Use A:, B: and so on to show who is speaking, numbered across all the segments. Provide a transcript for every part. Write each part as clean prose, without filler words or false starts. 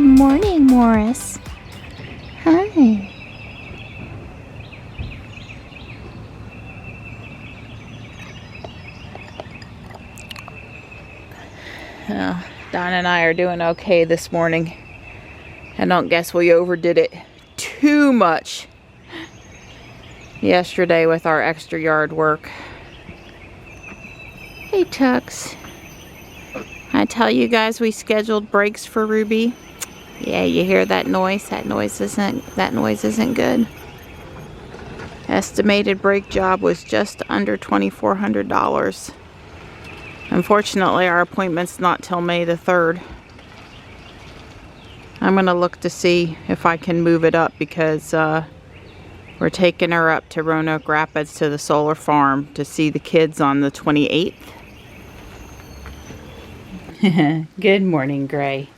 A: Good morning, Morris. Hi. Don and I are doing okay this morning. I don't guess we overdid it too much yesterday with our extra yard work. Hey, Tux. I tell you guys we scheduled breaks for Ruby. Yeah, you hear that noise? That noise isn't good. Estimated brake job was just under $2,400. Unfortunately, our appointment's not till May the 3rd. I'm gonna look to see if I can move it up because we're taking her up to Roanoke Rapids to the solar farm to see the kids on the 28th. Good morning, Gray.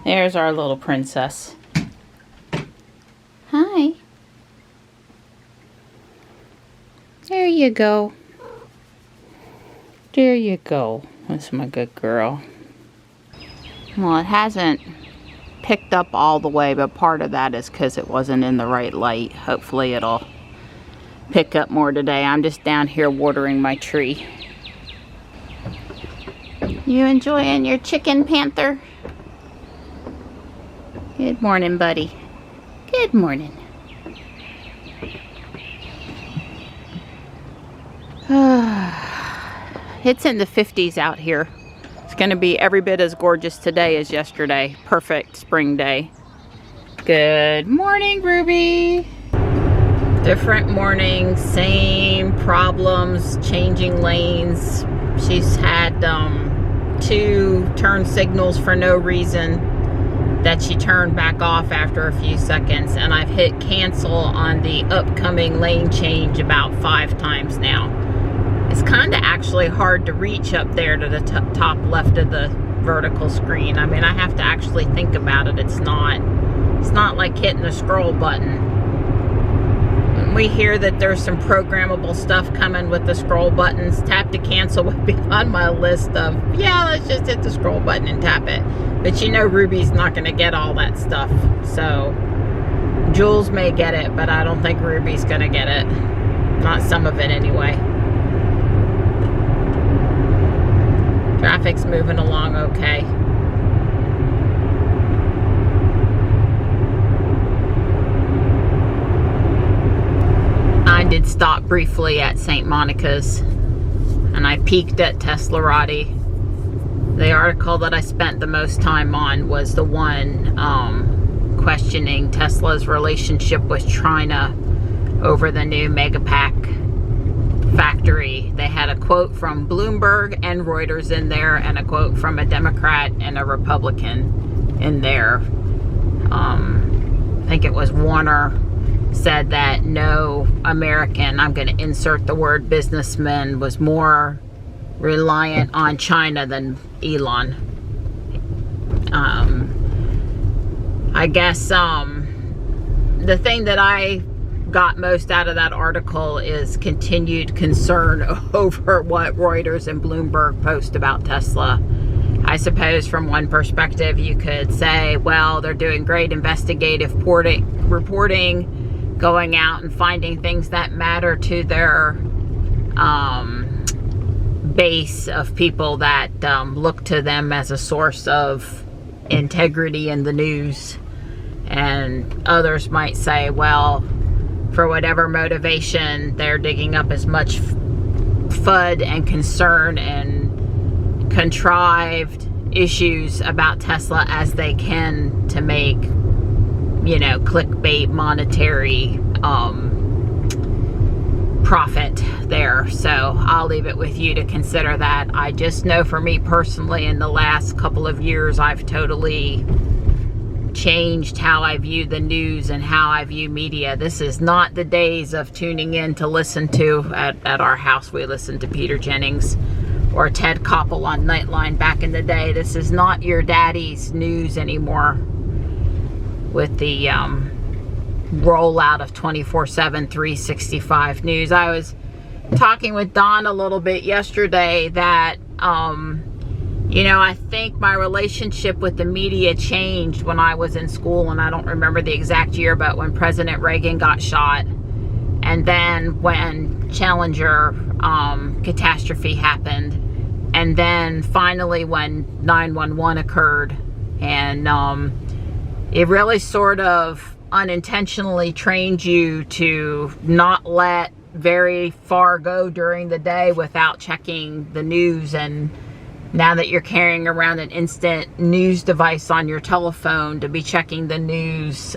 A: There's our little princess. Hi. There you go. There you go. That's my good girl. Well, it hasn't picked up all the way, but part of that is because it wasn't in the right light. Hopefully it'll pick up more today. I'm just down here watering my tree. You enjoying your chicken, Panther? Good morning, buddy. Good morning. It's in the 50s out here. It's going to be every bit as gorgeous today as yesterday. Perfect spring day. Good morning, Ruby. Different morning, same problems, changing lanes. She's had 2 turn signals for no reason that she turned back off after a few seconds, and I've hit cancel on the upcoming lane change about 5 times now. It's kind of actually hard to reach up there to the top left of the vertical screen. I mean, I have to actually think about it. It's not like hitting the scroll button. When we hear that there's some programmable stuff coming with the scroll buttons, tap to cancel would be on my list of, yeah, let's just hit the scroll button and tap it. But you know Ruby's not going to get all that stuff. So Jules may get it, but I don't think Ruby's going to get it. Not some of it anyway. Traffic's moving along okay. I did stop briefly at St. Monica's and I peeked at Teslarati. The article that I spent the most time on was the one questioning Tesla's relationship with China over the new Megapack factory. They had a quote from Bloomberg and Reuters in there, and a quote from a Democrat and a Republican in there. I think it was Warner said that no American, I'm going to insert the word businessman, was more reliant on China than Elon. I guess the thing that I got most out of that article is continued concern over what Reuters and Bloomberg post about Tesla. I suppose from one perspective you could say, well, they're doing great investigative reporting, going out and finding things that matter to their base of people that look to them as a source of integrity in the news. And others might say, well, for whatever motivation, they're digging up as much FUD and concern and contrived issues about Tesla as they can to make, you know, clickbait monetary profit there. So I'll leave it with you to consider that. I just know for me personally, in the last couple of years, I've totally changed how I view the news and how I view media. This is not the days of tuning in to listen to, at our house we listened to Peter Jennings or Ted Koppel on Nightline back in the day. This is not your daddy's news anymore with the rollout of 24/7 365 news. I was talking with Don a little bit yesterday that You know, I think my relationship with the media changed when I was in school, and I don't remember the exact year, but when President Reagan got shot, and then when Challenger catastrophe happened, and then finally when 9/11 occurred, and it really sort of unintentionally trained you to not let very far go during the day without checking the news. And now that you're carrying around an instant news device on your telephone to be checking the news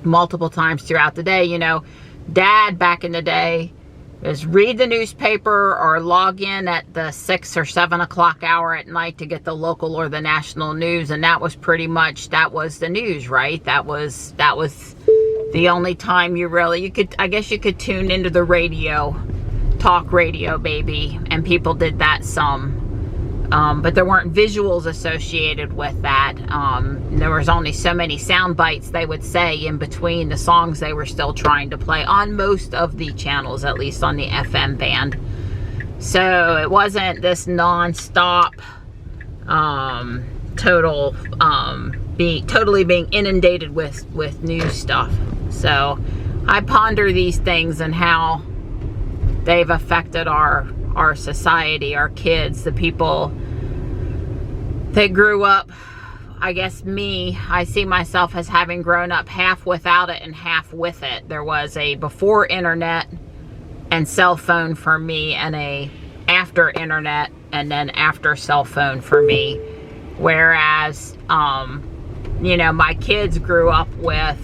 A: multiple times throughout the day, you know, Dad back in the day was read the newspaper or log in at the 6 or 7 o'clock hour at night to get the local or the national news, and that was pretty much, that was the news, right? That was the only time you could, I guess you could tune into the radio, talk radio, baby, and people did that some. But there weren't visuals associated with that. There was only so many sound bites they would say in between the songs they were still trying to play on most of the channels, at least on the FM band. So it wasn't this non-stop, totally being inundated with news stuff. So I ponder these things and how they've affected our society, our kids, the people that grew up. I guess I see myself as having grown up half without it and half with it. There was a before internet and cell phone for me, and a after internet and then after cell phone for me. Whereas, you know, my kids grew up with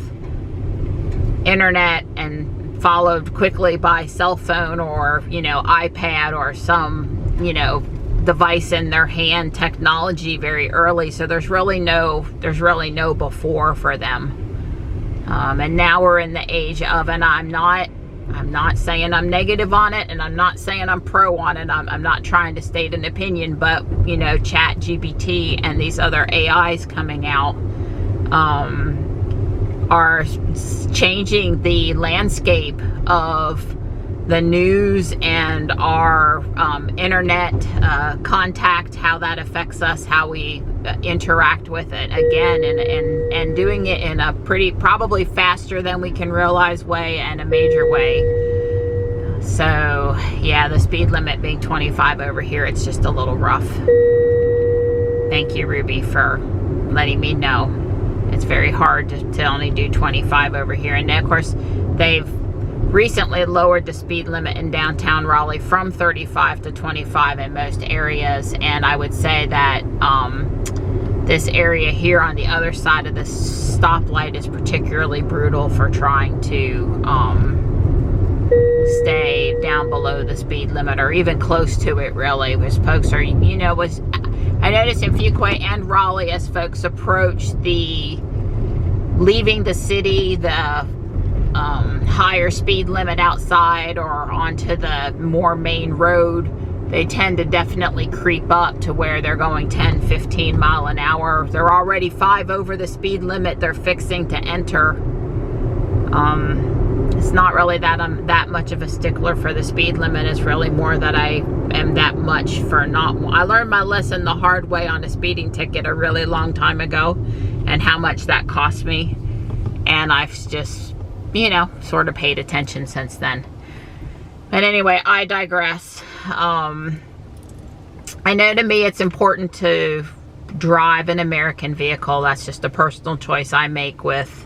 A: internet and followed quickly by cell phone or, you know, iPad or some, you know, device in their hand, technology very early. So there's really no before for them. And now we're in the age of, and I'm not saying I'm negative on it, and I'm not saying I'm pro on it. I'm not trying to state an opinion, but, you know, Chat GPT and these other AIs coming out, are changing the landscape of the news and our internet contact, how that affects us, how we interact with it again, and doing it in a probably faster than we can realize way, and a major way. So yeah, the speed limit being 25 over here, it's just a little rough. Thank you, Ruby, for letting me know. It's very hard to only do 25 over here. And then, of course, they've recently lowered the speed limit in downtown Raleigh from 35 to 25 in most areas. And I would say that this area here on the other side of the stoplight is particularly brutal for trying to stay down below the speed limit, or even close to it, really, because folks are, you know, I noticed in Fuquay and Raleigh, as folks approach leaving the city, the higher speed limit outside or onto the more main road, they tend to definitely creep up to where they're going 10, 15 mile an hour. They're already 5 over the speed limit they're fixing to enter. It's not really that I'm that much of a stickler for the speed limit. It's really more that I am that much for not. I learned my lesson the hard way on a speeding ticket a really long time ago, and how much that cost me. And I've just, you know, sort of paid attention since then. But anyway, I digress. I know to me it's important to drive an American vehicle. That's just a personal choice I make with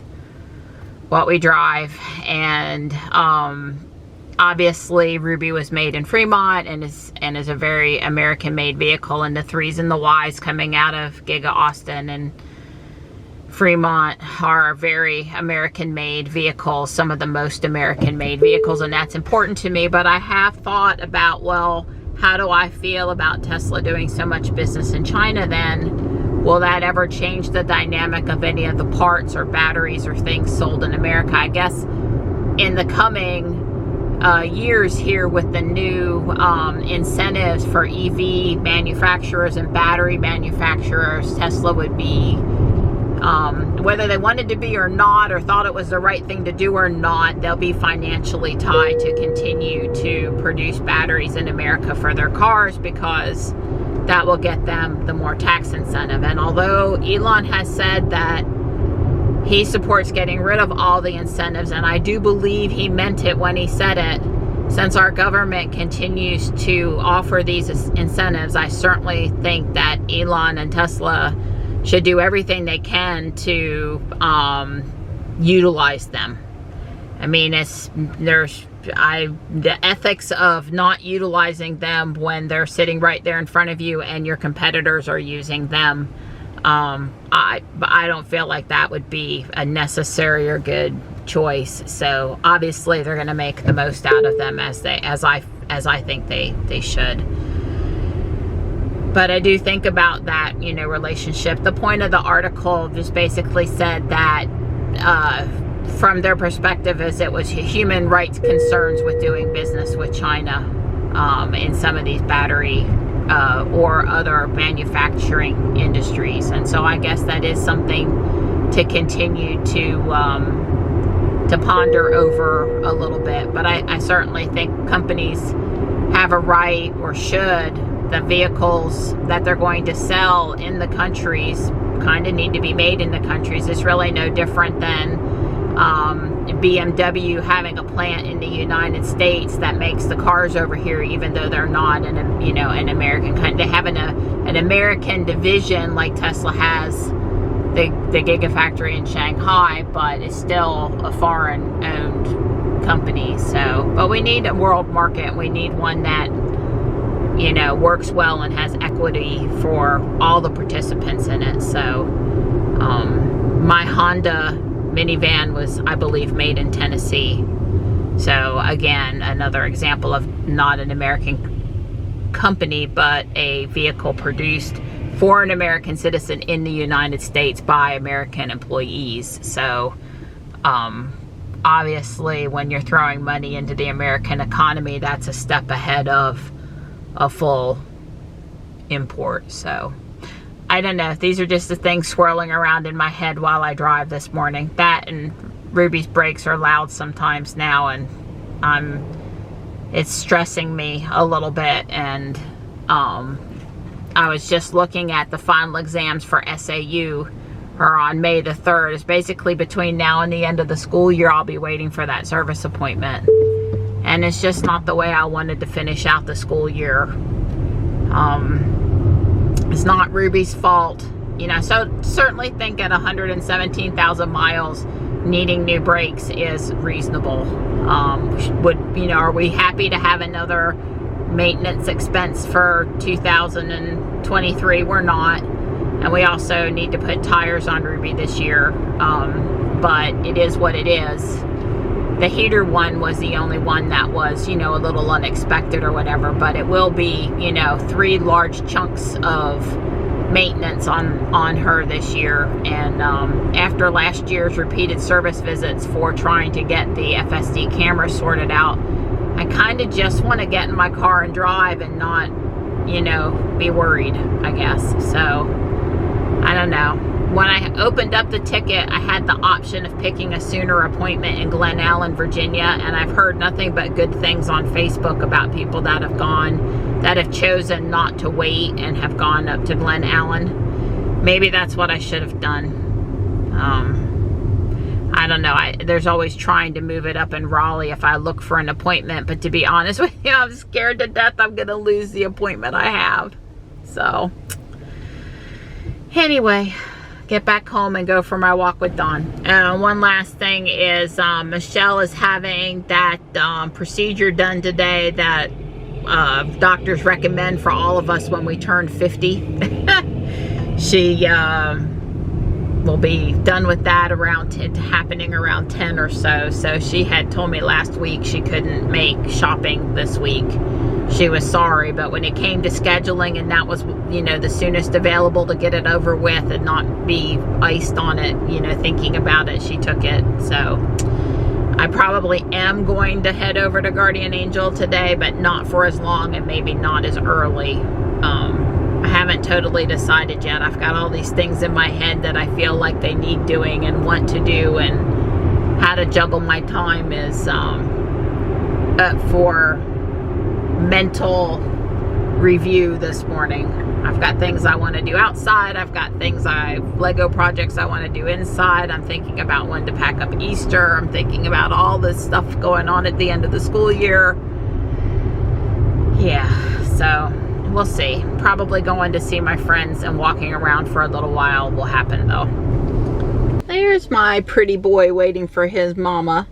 A: what we drive. And obviously Ruby was made in Fremont and is a very American made vehicle, and the 3s and the Ys coming out of Giga Austin and Fremont are very American made vehicles, some of the most American made vehicles, and that's important to me. But I have thought about, well, how do I feel about Tesla doing so much business in China then? Will that ever change the dynamic of any of the parts or batteries or things sold in America? I guess in the coming years here, with the new incentives for EV manufacturers and battery manufacturers, Tesla would be, whether they wanted to be or not, or thought it was the right thing to do or not, they'll be financially tied to continue to produce batteries in America for their cars, because that will get them the more tax incentive. And although Elon has said that he supports getting rid of all the incentives, and I do believe he meant it when he said it, since our government continues to offer these incentives, I certainly think that Elon and Tesla should do everything they can to utilize them. I mean, the ethics of not utilizing them when they're sitting right there in front of you and your competitors are using them, I don't feel like that would be a necessary or good choice. So obviously they're going to make the most out of them as I think they should. But I do think about that, you know, relationship. The point of the article just basically said that from their perspective, as it was human rights concerns with doing business with China in some of these battery or other manufacturing industries. And so I guess that is something to continue to ponder over a little bit. But I certainly think companies have a right, or should. The vehicles that they're going to sell in the countries kind of need to be made in the countries. It's really no different than BMW having a plant in the United States that makes the cars over here, even though they're not an American country. They have an American division like Tesla has the Gigafactory in Shanghai, but it's still a foreign owned company. So, but we need a world market. We need one that, you know, works well and has equity for all the participants in it. So my Honda minivan was, I believe, made in Tennessee. So again, another example of not an American company, but a vehicle produced for an American citizen in the United States by American employees. So obviously when you're throwing money into the American economy, that's a step ahead of a full import. So I don't know. These are just the things swirling around in my head while I drive this morning. That and Ruby's brakes are loud sometimes now, and it's stressing me a little bit. And I was just looking at the final exams for SAU are on May the 3rd. It's basically between now and the end of the school year. I'll be waiting for that service appointment. And it's just not the way I wanted to finish out the school year. It's not Ruby's fault, you know. So certainly think at 117,000 miles, needing new brakes is reasonable. Are we happy to have another maintenance expense for 2023? We're not. And we also need to put tires on Ruby this year. But it is what it is. The heater one was the only one that was, you know, a little unexpected or whatever, but it will be, you know, 3 large chunks of maintenance on her this year. And after last year's repeated service visits for trying to get the FSD camera sorted out, I kind of just want to get in my car and drive and not, you know, be worried, I guess. So I don't know. When I opened up the ticket, I had the option of picking a sooner appointment in Glen Allen, Virginia, and I've heard nothing but good things on Facebook about people that have chosen not to wait and have gone up to Glen Allen. Maybe that's what I should have done. I don't know. There's always trying to move it up in Raleigh if I look for an appointment, but to be honest with you, I'm scared to death I'm going to lose the appointment I have. So, anyway, get back home and go for my walk with Dawn. One last thing is Michelle is having that procedure done today that doctors recommend for all of us when we turn 50. She will be done with that happening around 10 or so. So she had told me last week she couldn't make shopping this week. She was sorry, but when it came to scheduling and that was, you know, the soonest available to get it over with and not be iced on it, you know, thinking about it, she took it. So I probably am going to head over to Guardian Angel today, but not for as long and maybe not as early. I haven't totally decided yet. I've got all these things in my head that I feel like they need doing and want to do, and how to juggle my time is for mental review this morning. I've got things I want to do outside. I've got Lego projects I want to do inside. I'm thinking about when to pack up Easter. I'm thinking about all this stuff going on at the end of the school year. Yeah, so we'll see. Probably going to see my friends and walking around for a little while will happen though. There's my pretty boy waiting for his mama.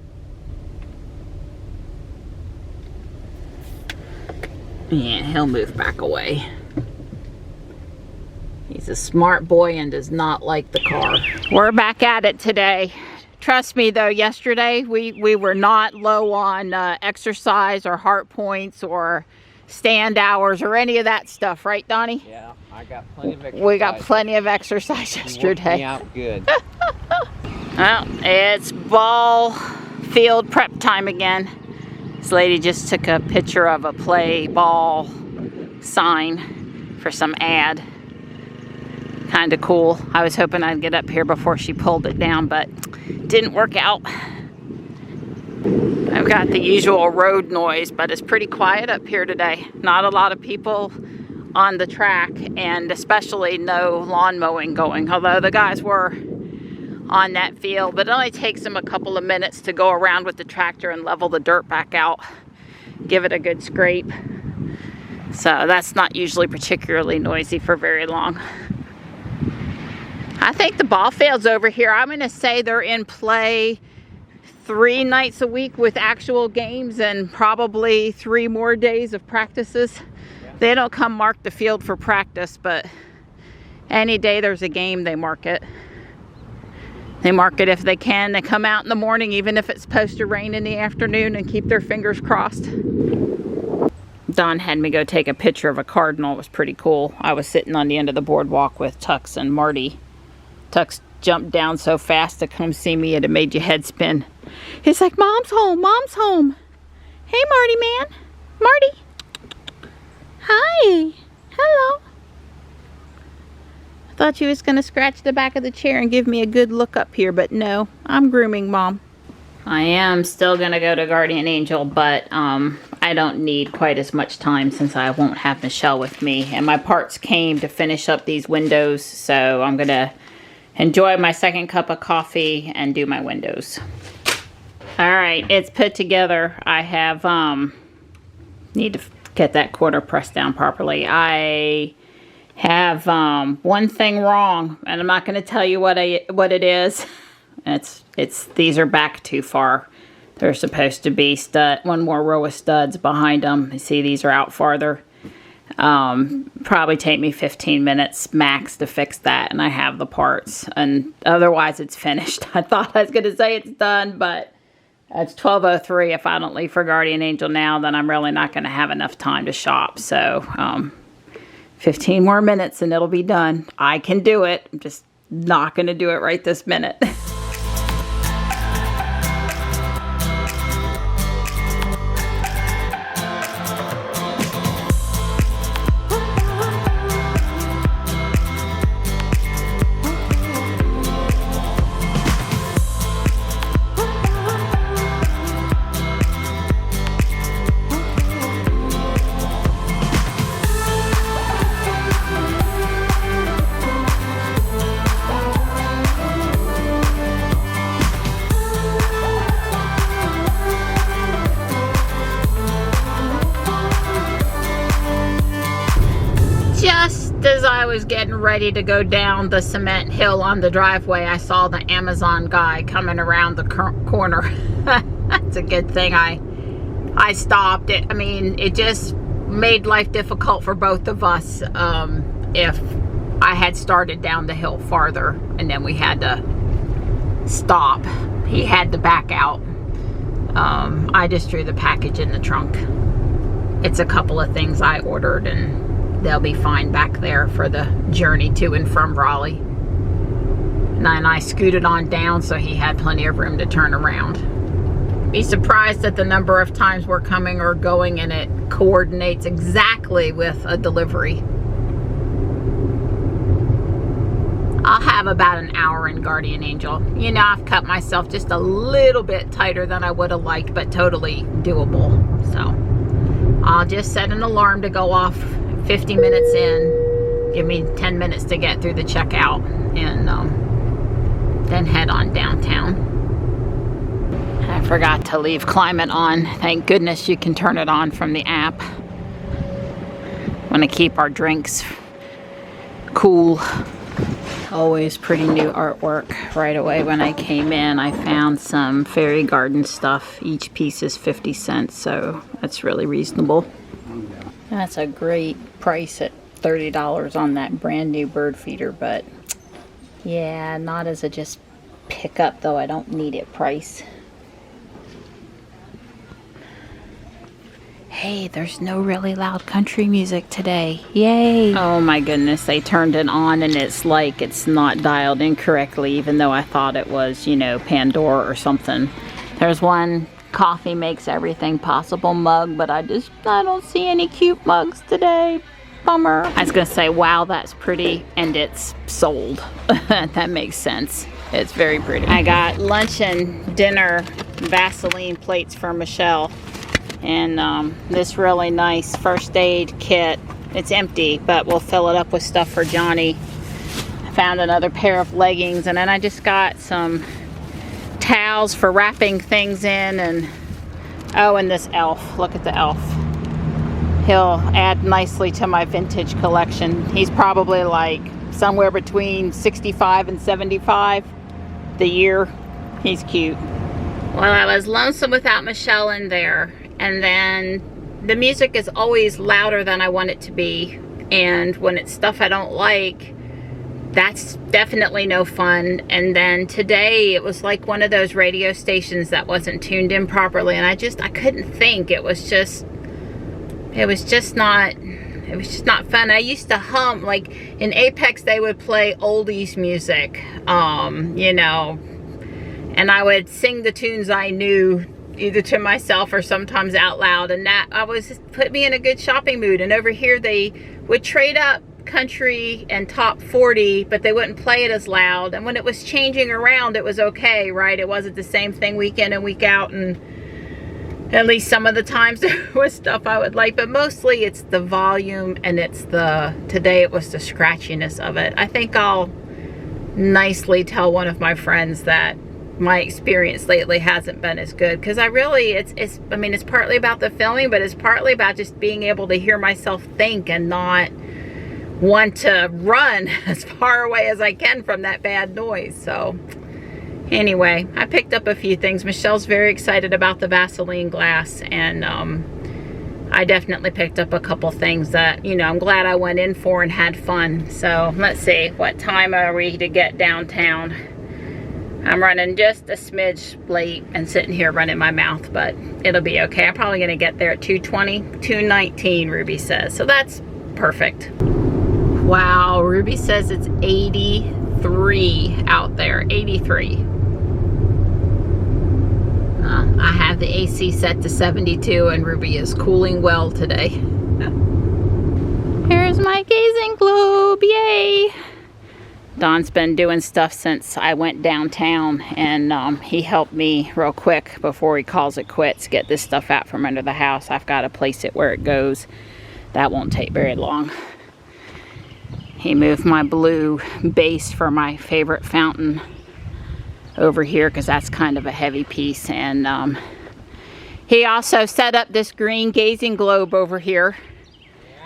A: Yeah, he'll move back away. He's a smart boy and does not like the car. We're back at it today. Trust me though, yesterday we were not low on exercise or heart points or stand hours or any of that stuff, right Donnie?
B: Yeah, I got plenty of exercise.
A: We got plenty of exercise yesterday.
B: Me out good.
A: Well, it's ball field prep time again. This lady just took a picture of a play ball sign for some ad. Kind of cool. I was hoping I'd get up here before she pulled it down, but didn't work out. I've got the usual road noise, but it's pretty quiet up here today. Not a lot of people on the track, and especially no lawn mowing going, although the guys were on that field, but it only takes them a couple of minutes to go around with the tractor and level the dirt back out, give it a good scrape. So that's not usually particularly noisy for very long. I think the ball field's over here. I'm going to say they're in play 3 nights a week with actual games and probably 3 more days of practices. Yeah. They don't come mark the field for practice, but any day there's a game, they mark it. They mark it if they can. They come out in the morning, even if it's supposed to rain in the afternoon, and keep their fingers crossed. Don had me go take a picture of a cardinal. It was pretty cool. I was sitting on the end of the boardwalk with Tux and Marty. Tux jumped down so fast to come see me, it made your head spin. He's like, Mom's home, Mom's home. Hey, Marty, man. Marty. Hi. Hello. Thought you was gonna scratch the back of the chair and give me a good look up here, but no, I'm grooming Mom. I am still gonna go to Guardian Angel, but I don't need quite as much time since I won't have Michelle with me, and my parts came to finish up these windows, so I'm gonna enjoy my second cup of coffee and do my windows. All right, it's put together. I have need to get that corner pressed down properly. I have one thing wrong, and I'm not going to tell you what it is. These are back too far. They're supposed to be one more row of studs behind them. You see, these are out farther. Probably take me 15 minutes max to fix that, and I have the parts, and otherwise it's finished. I thought I was going to say it's done, but it's 12:03. If I don't leave for Guardian Angel now, then I'm really not going to have enough time to shop. So 15 more minutes and it'll be done. I can do it. I'm just not going to do it right this minute. As I was getting ready to go down the cement hill on the driveway, I saw the Amazon guy coming around the corner. That's a good thing I stopped it. I mean, it just made life difficult for both of us if I had started down the hill farther and then we had to stop. He had to back out. I just threw the package in the trunk. It's a couple of things I ordered, and they'll be fine back there for the journey to and from Raleigh. And then I scooted on down so he had plenty of room to turn around. Be surprised at the number of times we're coming or going and it coordinates exactly with a delivery. I'll have about an hour in Guardian Angel. You know, I've cut myself just a little bit tighter than I would have liked, but totally doable. So I'll just set an alarm to go off 50 minutes in, give me 10 minutes to get through the checkout, and then head on downtown. I forgot to leave climate on. Thank goodness you can turn it on from the app. Want to keep our drinks cool. Always pretty new artwork. Right away when I came in, I found some fairy garden stuff. Each piece is 50 cents, so that's really reasonable. That's a great price at $30 on that brand new bird feeder, but yeah, not as a just pick up, though I don't need it price. Hey, there's no really loud country music today. Yay! Oh my goodness, they turned it on and it's like it's not dialed in correctly, even though I thought it was, you know, Pandora or something. There's one coffee makes everything possible mug, but I don't see any cute mugs today. Bummer. I was gonna say, wow, that's pretty, and it's sold. That makes sense. It's very pretty. I got lunch and dinner Vaseline plates for Michelle. And this really nice first aid kit. It's empty, but we'll fill it up with stuff for Johnny. I found another pair of leggings, and then I just got some towels for wrapping things in, and oh, and this elf. Look at the elf. He'll add nicely to my vintage collection. He's probably like somewhere between 65 and 75 the year. He's cute. Well, I was lonesome without Michelle in there. And then the music is always louder than I want it to be. And when it's stuff I don't like, that's definitely no fun. And then today it was like one of those radio stations that wasn't tuned in properly. And I couldn't think. It was just not fun. I used to hum, like in Apex they would play oldies music, you know, and I would sing the tunes I knew either to myself or sometimes out loud, and that put me in a good shopping mood. And over here they would trade up country and top 40, but they wouldn't play it as loud. And when it was changing around, it was okay, right? It wasn't the same thing week in and week out, and at least some of the times there was stuff I would like, but mostly it's the volume, and today it was the scratchiness of it. I think I'll nicely tell one of my friends that my experience lately hasn't been as good, because I mean, it's partly about the filming, but it's partly about just being able to hear myself think and not want to run as far away as I can from that bad noise. So anyway, I picked up a few things. Michelle's very excited about the Vaseline glass, and I definitely picked up a couple things that, you know, I'm glad I went in for and had fun. So let's see, what time are we to get downtown? I'm running just a smidge late and sitting here running my mouth, but it'll be okay. I'm probably gonna get there at 2:20, 2:19, Ruby says. So that's perfect. Wow, Ruby says it's 83 out there, 83. I have the AC set to 72, and Ruby is cooling well today. Here's my gazing globe, yay! Don's been doing stuff since I went downtown, and he helped me real quick before he calls it quits, get this stuff out from under the house. I've got to place it where it goes. That won't take very long. He moved my blue base for my favorite fountain over here, because that's kind of a heavy piece, and he also set up this green gazing globe over here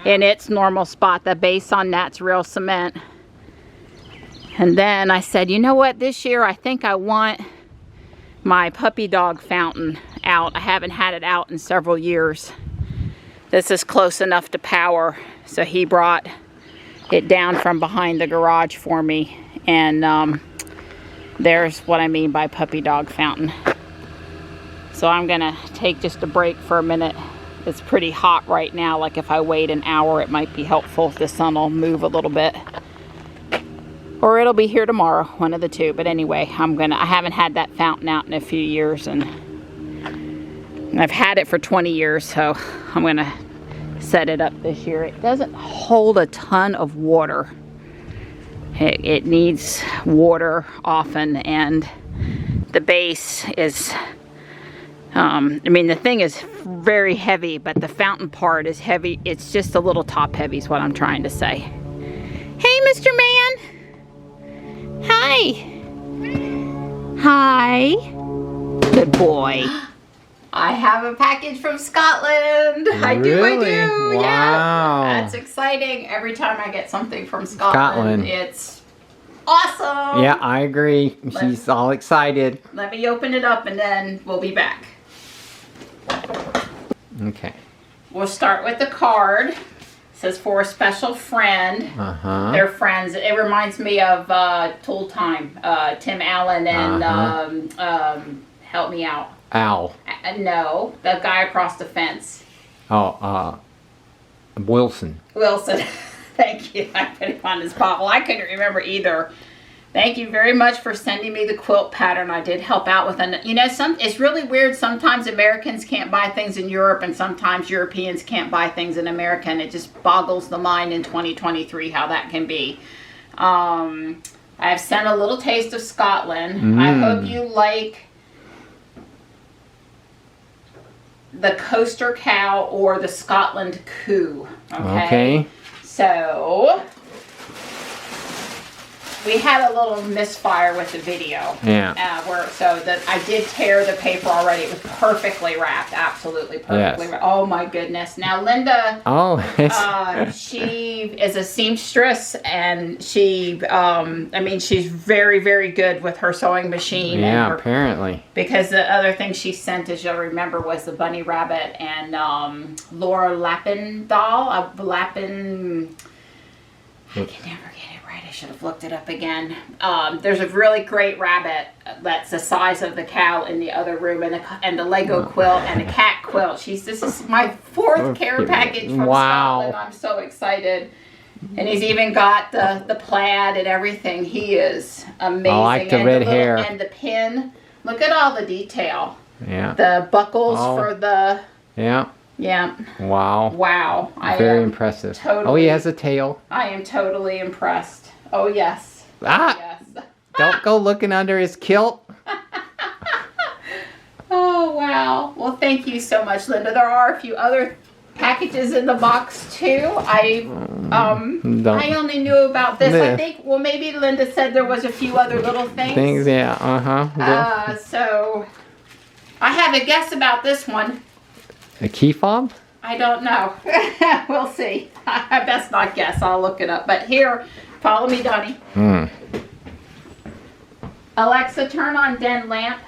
A: in its normal spot. The base on that's real cement. And then I said, you know what, this year I think I want my puppy dog fountain out. I haven't had it out in several years. This is close enough to power, so he brought it down from behind the garage for me, and there's what I mean by puppy dog fountain. So I'm gonna take just a break for a minute. It's pretty hot right now. Like if I wait an hour, it might be helpful. The sun will move a little bit, or it'll be here tomorrow, one of the two. But anyway, I haven't had that fountain out in a few years, and I've had it for 20 years, so I'm gonna set it up this year. It doesn't hold a ton of water. It needs water often, and the base is I mean, the thing is very heavy, but the fountain part is heavy. It's just a little top heavy is what I'm trying to say. Hey, Mr. Man. Hi. Hi. Good boy. I have a package from Scotland. I do.
B: Wow.
A: Yeah. That's exciting. Every time I get something from Scotland. It's awesome.
B: Yeah, I agree. She's all excited.
A: Let me open it up and then we'll be back.
B: Okay.
A: We'll start with the card. It says for a special friend. They're friends. It reminds me of Tool Time. Tim Allen and help me out.
B: Al.
A: No, the guy across the fence.
B: Oh, Wilson.
A: Wilson. Thank you. I put him on his spot. Well, I couldn't remember either. Thank you very much for sending me the quilt pattern. I did help out with it. You know, it's really weird. Sometimes Americans can't buy things in Europe, and sometimes Europeans can't buy things in America, and it just boggles the mind in 2023 how that can be. I've sent a little taste of Scotland. I hope you like the Coaster Cow or the Scotland Coo. Okay. So we had a little misfire with the video.
B: Yeah.
A: I did tear the paper already. It was perfectly wrapped, absolutely perfectly wrapped. Oh my goodness! Now Linda, she is a seamstress, and she, I mean, she's very, very good with her sewing machine.
B: Yeah, apparently.
A: Because the other thing she sent, as you'll remember, was the bunny rabbit and Laura Lappin doll, I can never get it right. I should have looked it up again. There's a really great rabbit that's the size of the cow in the other room, and the Lego quilt and a cat quilt. This is my 4th care package from Scotland. I'm so excited. And he's even got the plaid and everything. He is amazing.
B: I like the red hair.
A: And the pin. Look at all the detail.
B: Yeah.
A: The buckles for the...
B: Yeah.
A: Yeah.
B: Wow.
A: Wow.
B: Very impressive. He has a tail.
A: I am totally impressed. Oh, yes.
B: Ah!
A: Yes.
B: Don't go looking under his kilt.
A: Oh, wow. Well, thank you so much, Linda. There are a few other packages in the box, too. I only knew about this. I think, well, maybe Linda said there was a few other little things.
B: Yeah,
A: So, I have a guess about this one.
B: A key fob?
A: I don't know. We'll see. I best not guess. I'll look it up. But here, follow me, Donnie. Alexa, turn on den lamp.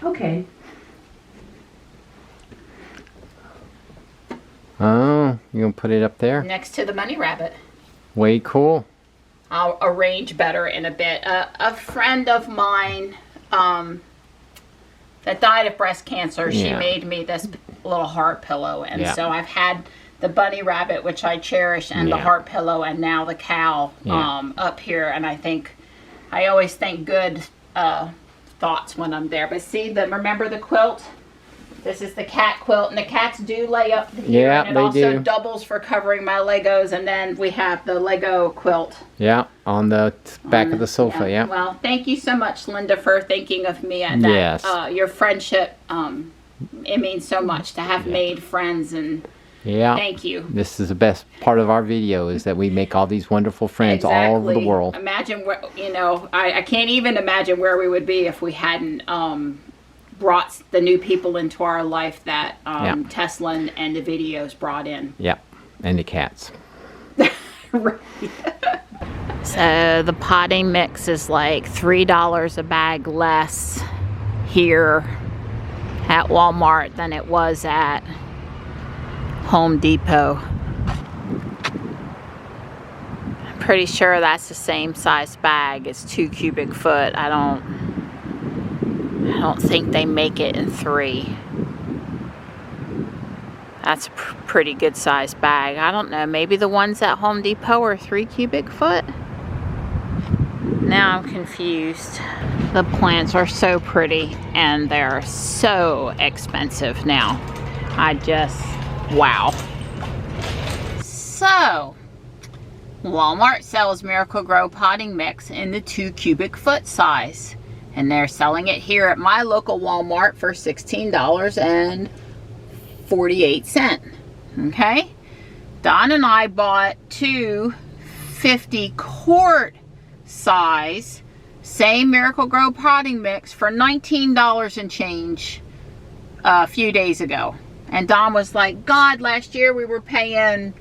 A: Okay.
B: Oh, you gonna put it up there?
A: Next to the bunny rabbit.
B: Way cool.
A: I'll arrange better in a bit. A friend of mine, that died of breast cancer, she made me this little heart pillow, and so I've had the bunny rabbit, which I cherish, and the heart pillow, and now the cow up here, and I always think good thoughts when I'm there. But see, remember the quilt? This is the cat quilt, and the cats do lay up here, and it also doubles for covering my Legos, and then we have the Lego quilt.
B: Yeah, on the back of the sofa, yeah.
A: Well, thank you so much, Linda, for thinking of me, and that, your friendship, it means so much to have made friends, and thank you.
B: This is the best part of our video, is that we make all these wonderful friends all over the world.
A: Imagine where, I can't even imagine where we would be if we hadn't brought the new people into our life that Tesla and the videos brought in.
B: Yep, and the cats.
A: Right. So the potting mix is like $3 a bag less here at Walmart than it was at Home Depot. I'm pretty sure that's the same size bag. It's 2 cubic foot. I don't think they make it in 3. That's a pretty good sized bag. I don't know, maybe the ones at Home Depot are 3 cubic foot? Now I'm confused. The plants are so pretty and they're so expensive now. Wow. So, Walmart sells Miracle Grow potting mix in the 2 cubic foot size. And they're selling it here at my local Walmart for $16.48. Okay? Don and I bought two 50-quart size, same Miracle-Gro potting mix for $19 and change a few days ago. And Don was like, God, last year we were paying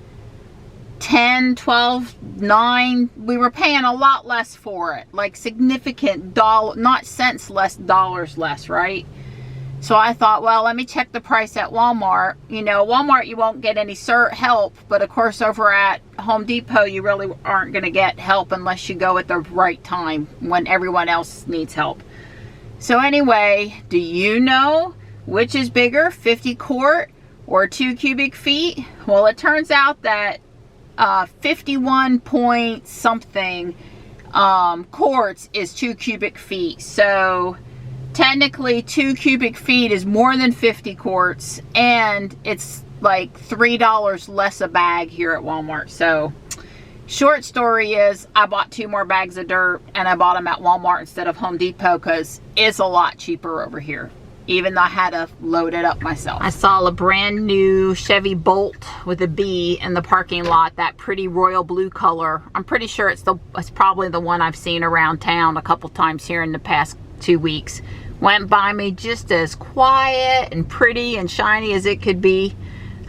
A: 10, 12, 9. We were paying a lot less for it. Like significant not cents less, dollars less, right? So I thought, well, let me check the price at Walmart. You know, Walmart, you won't get any help. But of course, over at Home Depot, you really aren't going to get help unless you go at the right time when everyone else needs help. So anyway, do you know which is bigger, 50 quart or 2 cubic feet? Well, it turns out that 51 point something quarts is 2 cubic feet. So technically 2 cubic feet is more than 50 quarts, and it's like $3 less a bag here at Walmart. So short story is I bought 2 more bags of dirt, and I bought them at Walmart instead of Home Depot because it's a lot cheaper over here, even though I had to load it up myself. I saw a brand new Chevy Bolt with a B in the parking lot, that pretty royal blue color. I'm pretty sure it's probably the one I've seen around town a couple times here in the past 2 weeks. Went by me just as quiet and pretty and shiny as it could be.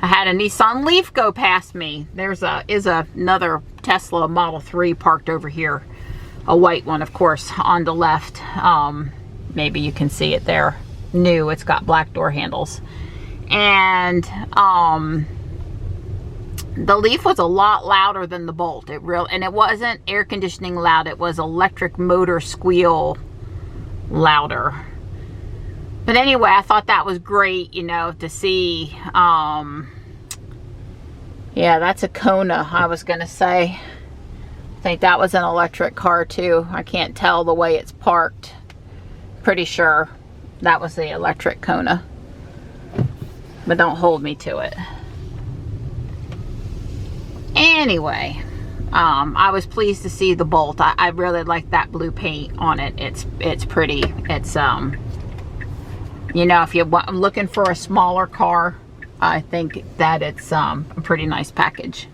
A: I had a Nissan Leaf go past me. There's another Tesla Model 3 parked over here. A white one, of course, on the left. Maybe you can see it there. New, it's got black door handles. And the Leaf was a lot louder than the Bolt. And it wasn't air conditioning loud, it was electric motor squeal louder. But anyway, I thought that was great, you know, to see. Yeah, that's a Kona, I was gonna say. I think that was an electric car too. I can't tell the way it's parked. Pretty sure that was the electric Kona. But don't hold me to it. Anyway, I was pleased to see the Bolt. I really like that blue paint on it. It's pretty. It's you know, if you're looking for a smaller car, I think that it's a pretty nice package.